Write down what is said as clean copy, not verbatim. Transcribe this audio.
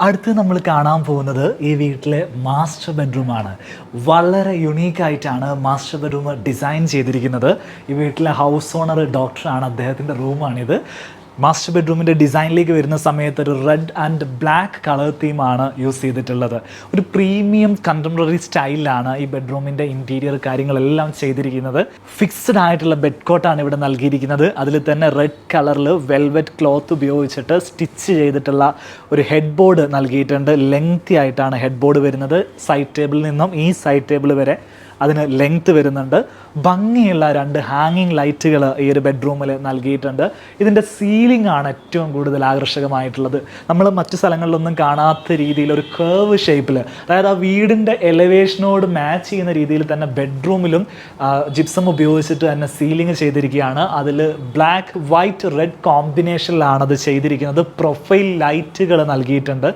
അടുത്ത് നമ്മൾ കാണാൻ പോകുന്നത് ഈ വീട്ടിലെ മാസ്റ്റർ ബെഡ്റൂമാണ്. വളരെ യുണീക്കായിട്ടാണ് മാസ്റ്റർ ബെഡ്റൂം ഡിസൈൻ ചെയ്തിരിക്കുന്നത്. ഈ വീട്ടിലെ ഹൗസ് ഓണർ ഡോക്ടറാണ്, അദ്ദേഹത്തിൻ്റെ റൂമാണിത്. മാസ്റ്റർ ബെഡ്റൂമിൻ്റെ ഡിസൈനിലേക്ക് വരുന്ന സമയത്ത് ഒരു റെഡ് ആൻഡ് ബ്ലാക്ക് കളർ തീമാണ് യൂസ് ചെയ്തിട്ടുള്ളത്. ഒരു പ്രീമിയം കണ്ടംപററി സ്റ്റൈലിലാണ് ഈ ബെഡ്റൂമിൻ്റെ ഇൻറ്റീരിയർ കാര്യങ്ങളെല്ലാം ചെയ്തിരിക്കുന്നത്. ഫിക്സ്ഡ് ആയിട്ടുള്ള ബെഡ് കോട്ടാണ് ഇവിടെ നൽകിയിരിക്കുന്നത്. അതിൽ തന്നെ റെഡ് കളറിൽ വെൽവെറ്റ് ക്ലോത്ത് ഉപയോഗിച്ചിട്ട് സ്റ്റിച്ച് ചെയ്തിട്ടുള്ള ഒരു ഹെഡ് ബോർഡ് നൽകിയിട്ടുണ്ട്. ലെങ്തി ആയിട്ടാണ് ഹെഡ് ബോർഡ് വരുന്നത്. സൈഡ് ടേബിളിൽ നിന്നും ഈ സൈഡ് ടേബിൾ വരെ അതിന് ലെങ്ത് വരുന്നുണ്ട്. ഭംഗിയുള്ള 2 ഹാങ്ങിങ് ലൈറ്റുകൾ ഈ ഒരു ബെഡ്റൂമിൽ നൽകിയിട്ടുണ്ട്. ഇതിൻ്റെ സീലിംഗ് ആണ് ഏറ്റവും കൂടുതൽ ആകർഷകമായിട്ടുള്ളത്. നമ്മൾ മറ്റു സ്ഥലങ്ങളിലൊന്നും കാണാത്ത രീതിയിൽ ഒരു കേർവ് ഷേപ്പിൽ, അതായത് ആ വീടിൻ്റെ എലവേഷനോട് മാച്ച് ചെയ്യുന്ന രീതിയിൽ തന്നെ ബെഡ്റൂമിലും ജിപ്സം ഉപയോഗിച്ചിട്ട് തന്നെ സീലിംഗ് ചെയ്തിരിക്കുകയാണ്. അതിൽ ബ്ലാക്ക് വൈറ്റ് റെഡ് കോമ്പിനേഷനിലാണ് അത് ചെയ്തിരിക്കുന്നത്. പ്രൊഫൈൽ ലൈറ്റുകൾ നൽകിയിട്ടുണ്ട്.